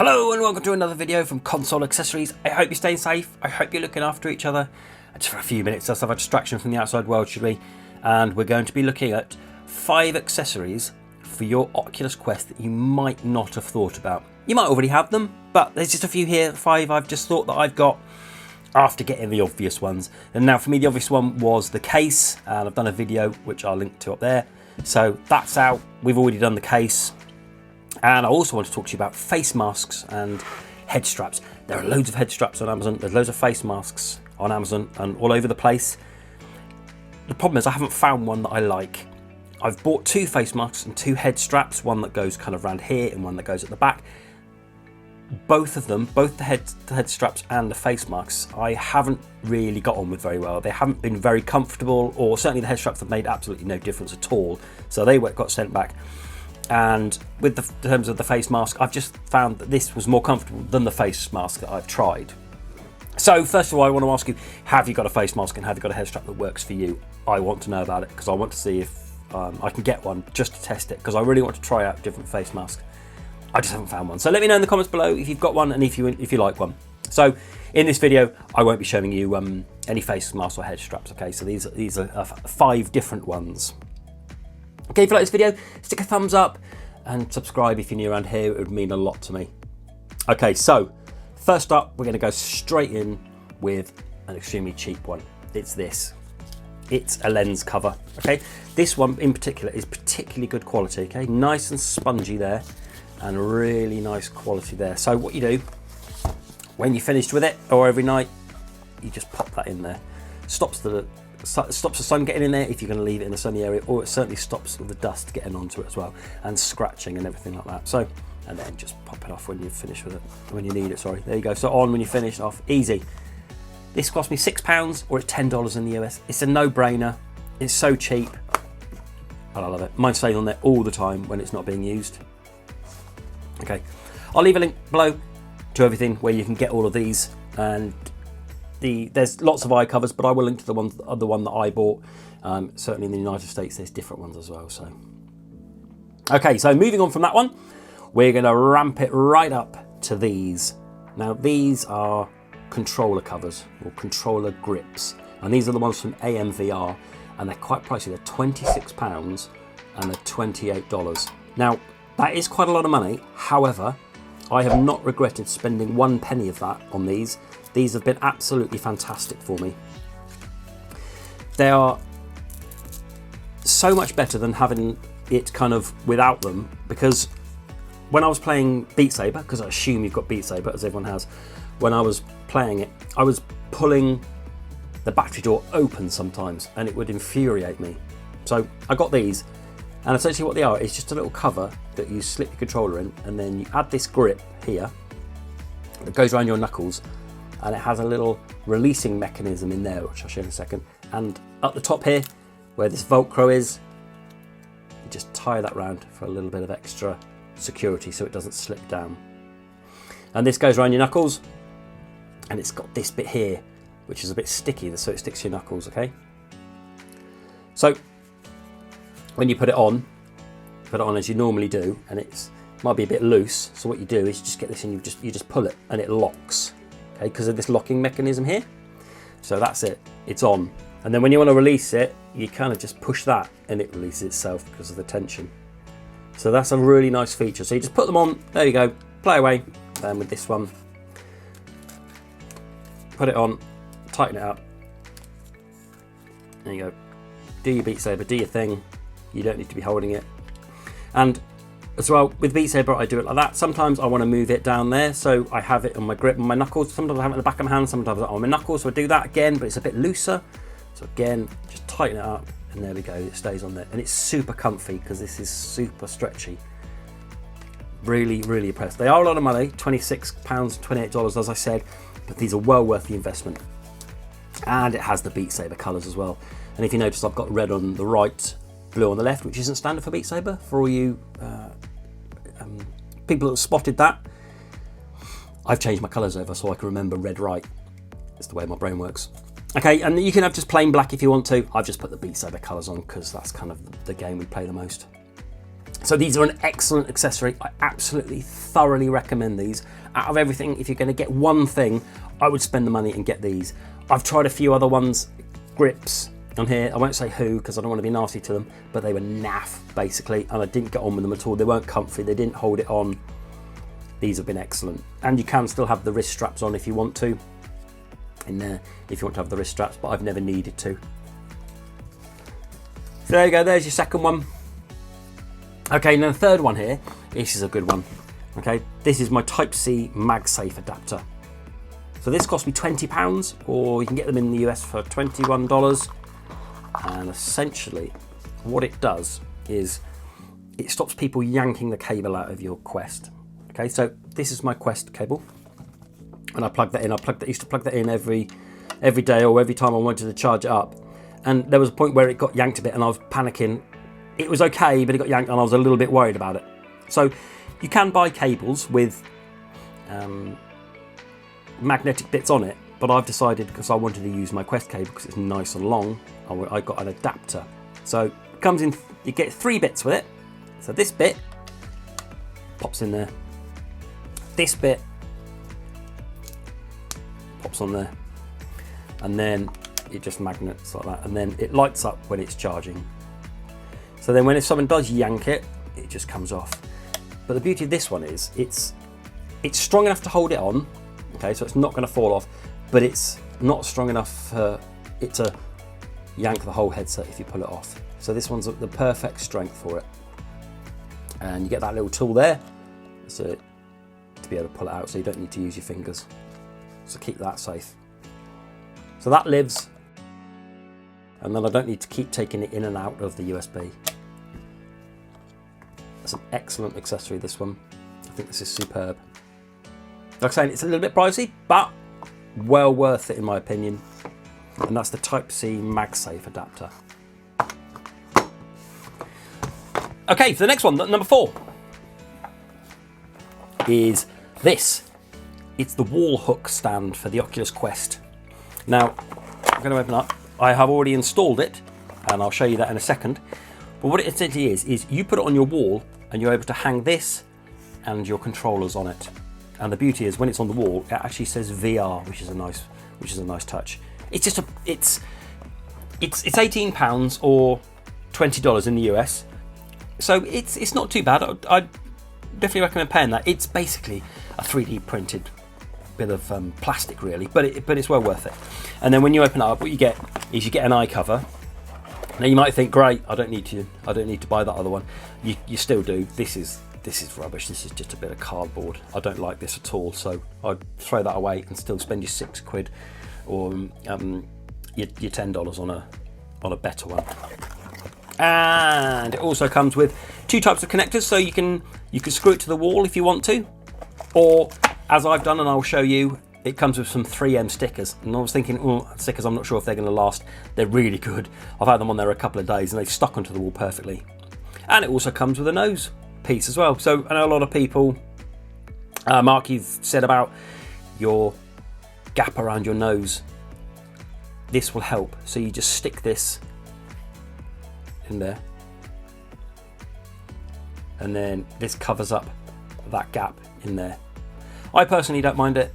Hello and welcome to another video from Console Accessories. I hope you're staying safe. I hope you're looking after each other. Just for a few minutes, let's have a distraction from the outside world, should we? And we're going to be looking at 5 accessories for your Oculus Quest that you might not have thought about. You might already have them, but there's just a few here, 5 I've just thought that I've got after getting the obvious ones. And now for me, the obvious one was the case, and I've done a video which I'll link to up there. So that's out. We've already done the case. And I also want to talk to you about face masks and head straps. There are loads of head straps on Amazon. There's loads of face masks on Amazon and all over the place. The problem is I haven't found one that I like. I've bought 2 face masks and 2 head straps, one that goes kind of around here and one that goes at the back. Both of them, both the head straps and the face masks, I haven't really got on with very well. They haven't been very comfortable, or certainly the head straps have made absolutely no difference at all. So they got sent back. And with the terms of the face mask, I've just found that this was more comfortable than the face mask that I've tried. So first of all, I want to ask you, have you got a face mask and have you got a head strap that works for you? I want to know about it because I want to see if I can get one just to test it, because I really want to try out different face masks. I just haven't found one. So let me know in the comments below if you've got one and if you like one. So in this video, I won't be showing you any face masks or head straps. Okay, so these are 5 different ones. Okay, if you like this video, stick a thumbs up and subscribe if you're new around here. It would mean a lot to me. Okay, so first up, we're going to go straight in with an extremely cheap one. It's this. It's a lens cover. Okay, this one in particular is particularly good quality. Okay, nice and spongy there, and really nice quality there. So what you do when you're finished with it, or every night, you just pop that in there. Stops the sun getting in there if you're going to leave it in a sunny area, or it certainly stops the dust getting onto it as well, and scratching and everything like that. So, and then just pop it off when you're finished with it, when you need it, sorry. There you go, so on when you're finished, off, easy. This cost me £6 or it's $10 in the US. It's a no-brainer, it's so cheap, and I love it. Mine stays on there all the time when it's not being used. Okay, I'll leave a link below to everything where you can get all of these, and there's lots of eye covers, but I will link to the one that I bought. Certainly in the United States, there's different ones as well. So, okay, so moving on from that one, we're going to ramp it right up to these. Now, these are controller covers or controller grips, and these are the ones from AMVR, and they're quite pricey. They're £26 and they're $28. Now, that is quite a lot of money. However, I have not regretted spending 1 penny of that on these. These have been absolutely fantastic for me. They are so much better than having it kind of without them, because when I was playing Beat Saber, because I assume you've got Beat Saber, as everyone has, when I was playing it, I was pulling the battery door open sometimes, and it would infuriate me. So I got these, and essentially what they are is just a little cover that you slip your controller in, and then you add this grip here that goes around your knuckles, and it has a little releasing mechanism in there, which I'll show you in a second. And up the top here, where this Velcro is, you just tie that round for a little bit of extra security so it doesn't slip down. And this goes around your knuckles, and it's got this bit here, which is a bit sticky, so it sticks to your knuckles, okay? So when you put it on as you normally do, and it might be a bit loose, so what you do is you just get this and you just pull it, and it locks. Okay, because of this locking mechanism here. So that's it, it's on. And then when you want to release it, you kind of just push that and it releases itself because of the tension. So that's a really nice feature. So you just put them on, there you go, play away. And with this one, put it on, tighten it up. There you go. Do your Beat Saber, do your thing. You don't need to be holding it. And as well, with Beat Saber, I do it like that. Sometimes I want to move it down there, so I have it on my grip, on my knuckles. Sometimes I have it on the back of my hand, sometimes on my knuckles, so I do that again, but it's a bit looser. So again, just tighten it up, and there we go, it stays on there. And it's super comfy, because this is super stretchy. Really, really impressed. They are a lot of money, £26, $28, as I said, but these are well worth the investment. And it has the Beat Saber colours as well. And if you notice, I've got red on the right, blue on the left, which isn't standard for Beat Saber. For all you people that have spotted that, I've changed my colours over so I can remember red right. It's the way my brain works. Okay, and you can have just plain black if you want to. I've just put the Beat Saber colours on because that's kind of the game we play the most. So these are an excellent accessory. I absolutely thoroughly recommend these. Out of everything, if you're going to get one thing, I would spend the money and get these. I've tried a few other ones, grips on here. I won't say who because I don't want to be nasty to them, but they were naff basically, and I didn't get on with them at all. They weren't comfy, they didn't hold it on. These have been excellent. And you can still have the wrist straps on if you want to, in there, if you want to have the wrist straps, but I've never needed to. So there you go, there's your second one. Okay, now the third one here, this is a good one. Okay, this is my Type-C MagSafe adapter. So this cost me £20, or you can get them in the US for $21. And essentially what it does is it stops people yanking the cable out of your Quest. Okay, so this is my Quest cable, and I plug that in. I used to plug that in every day, or every time I wanted to charge it up. And there was a point where it got yanked a bit and I was panicking. It was okay, but it got yanked and I was a little bit worried about it. So you can buy cables with magnetic bits on it, but I've decided, because I wanted to use my Quest cable because it's nice and long, I got an adapter. So it comes in, you get 3 bits with it. So this bit pops in there, this bit pops on there, and then it just magnets like that, and then it lights up when it's charging. So then if someone does yank it, it just comes off. But the beauty of this one is it's strong enough to hold it on, okay, so it's not going to fall off, but it's not strong enough for it to yank the whole headset if you pull it off. So this one's the perfect strength for it. And you get that little tool there, so to be able to pull it out, so you don't need to use your fingers. So keep that safe. So that lives, and then I don't need to keep taking it in and out of the USB. That's an excellent accessory, this one. I think this is superb. Like I say, it's a little bit pricey, but well worth it in my opinion. And that's the Type-C MagSafe adapter. Okay, for the next one, number 4, is this. It's the wall hook stand for the Oculus Quest. Now, I'm going to open up. I have already installed it, and I'll show you that in a second. But what it essentially is you put it on your wall, and you're able to hang this and your controllers on it. And the beauty is, when it's on the wall, it actually says VR, which is a nice touch. It's just it's £18 or $20 in the US. So it's not too bad. I'd definitely recommend paying that. It's basically a 3D printed bit of plastic, really, but it's well worth it. And then when you open it up, what you get is you get an eye cover. Now you might think, great, I don't need to buy that other one. You still do. This is rubbish. This is just a bit of cardboard. I don't like this at all. So I'd throw that away and still spend your £6 or your $10 on a better one. And it also comes with 2 types of connectors, so you can screw it to the wall if you want to, or as I've done, and I'll show you, it comes with some 3M stickers. And I was thinking, stickers, I'm not sure if they're going to last. They're really good. I've had them on there a couple of days and they've stuck onto the wall perfectly. And it also comes with a nose piece as well. So I know a lot of people, Mark, you've said about your gap around your nose. This will help. So you just stick this in there, and then this covers up that gap in there. I personally don't mind it.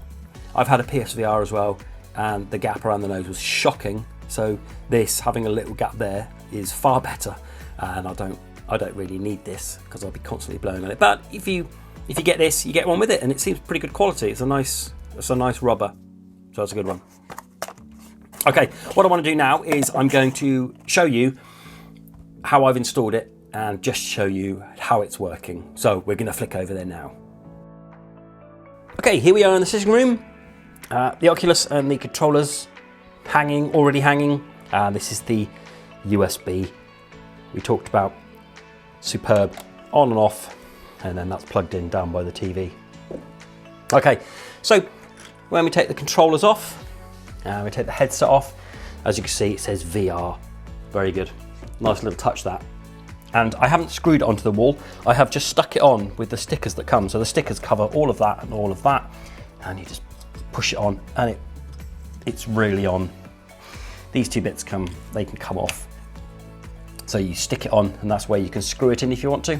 I've had a PSVR as well, and the gap around the nose was shocking. So this, having a little gap there, is far better, and I don't really need this because I'll be constantly blowing on it. But if you get this, you get one with it, and it seems pretty good quality. It's a nice rubber, so that's a good one. Okay, what I want to do now is I'm going to show you how I've installed it and just show you how it's working. So we're going to flick over there now. Okay, here we are in the sitting room. The Oculus and the controllers already hanging. This is the USB we talked about. Superb, on and off, and then that's plugged in down by the TV. Okay, so when we take the controllers off, we take the headset off, as you can see it says VR. Very good, nice little touch that. And I haven't screwed it onto the wall, I have just stuck it on with the stickers that come. So the stickers cover all of that and all of that, and you just push it on and it's really on. These 2 bits they can come off. So you stick it on, and that's where you can screw it in if you want to.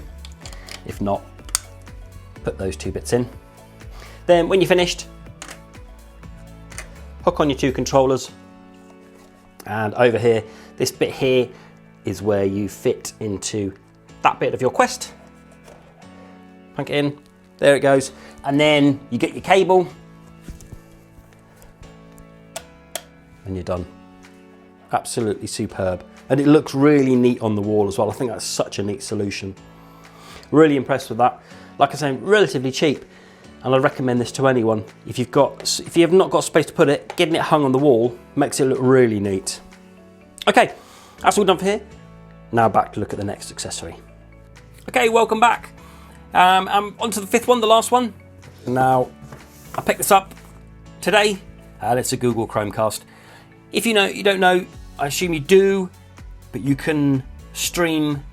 If not, put those 2 bits in. Then when you're finished, hook on your 2 controllers, and over here, this bit here is where you fit into that bit of your Quest. Plunk it in, there it goes. And then you get your cable and you're done. Absolutely superb. And it looks really neat on the wall as well. I think that's such a neat solution. Really impressed with that. Like I say, relatively cheap. And I recommend this to anyone. If you have not got space to put it, getting it hung on the wall makes it look really neat. Okay, that's all done for here. Now back to look at the next accessory. Okay, welcome back. On to the 5th one, the last one. Now, I picked this up today, and it's a Google Chromecast. If you don't know, I assume you do, but you can stream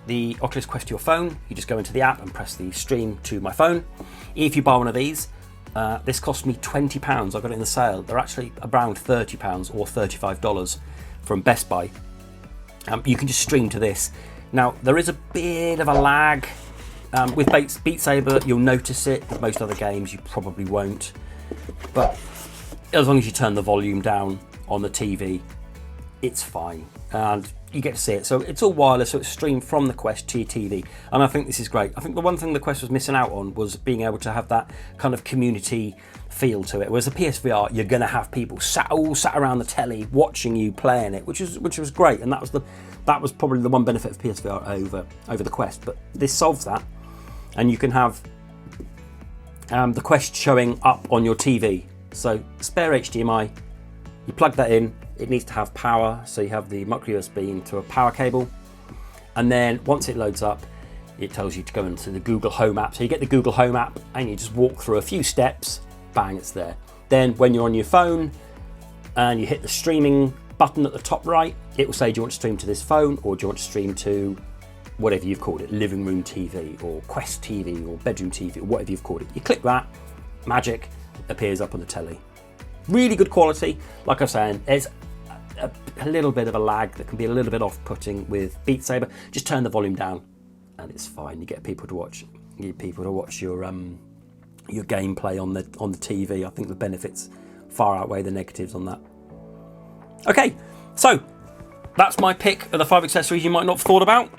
the Oculus Quest to your phone. You just go into the app and press the stream to my phone. If you buy one of these, this cost me £20. I got it in the sale. They're actually around £30 or $35 from Best Buy. You can just stream to this. Now, there is a bit of a lag. With Beat Saber, you'll notice it. With most other games, you probably won't. But as long as you turn the volume down on the TV, it's fine. And you get to see it. So it's all wireless, so it's streamed from the Quest to your TV. And I think this is great. I think the one thing the Quest was missing out on was being able to have that kind of community feel to it. Whereas the PSVR, you're going to have people all sat around the telly watching you playing it, which was great. And that was probably the one benefit of PSVR over the Quest. But this solves that. And you can have the Quest showing up on your TV. So spare HDMI, you plug that in. It needs to have power, so you have the micro USB into a power cable. And then once it loads up, it tells you to go into the Google Home app. So you get the Google Home app and you just walk through a few steps, bang, it's there. Then when you're on your phone and you hit the streaming button at the top right, it will say, do you want to stream to this phone, or do you want to stream to whatever you've called it, living room TV or Quest TV or bedroom TV or whatever you've called it. You click that, magic, appears up on the telly. Really good quality. Like I was saying, there's a little bit of a lag that can be a little bit off-putting with Beat Saber. Just turn the volume down and it's fine. You get people to watch your gameplay on the TV. I think the benefits far outweigh the negatives on that. Okay, so that's my pick of the 5 accessories you might not have thought about.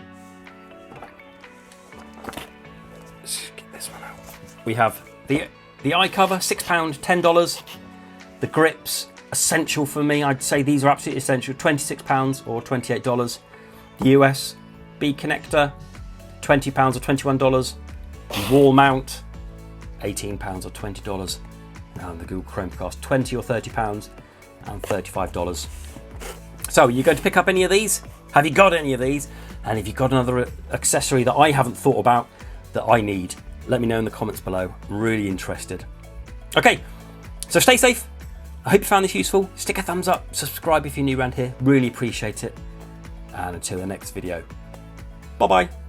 Let's get this one out. We have the eye cover, £6, $10. The grips, essential for me. I'd say these are absolutely essential. £26 or $28. The USB connector, £20 or $21. The wall mount, £18 or $20. And the Google Chromecast, £20 or £30 and $35. So, are you going to pick up any of these? Have you got any of these? And if you've got another accessory that I haven't thought about that I need, let me know in the comments below. Really interested. Okay, so stay safe. I hope you found this useful. Stick a thumbs up, subscribe if you're new around here. Really appreciate it. And until the next video, bye-bye.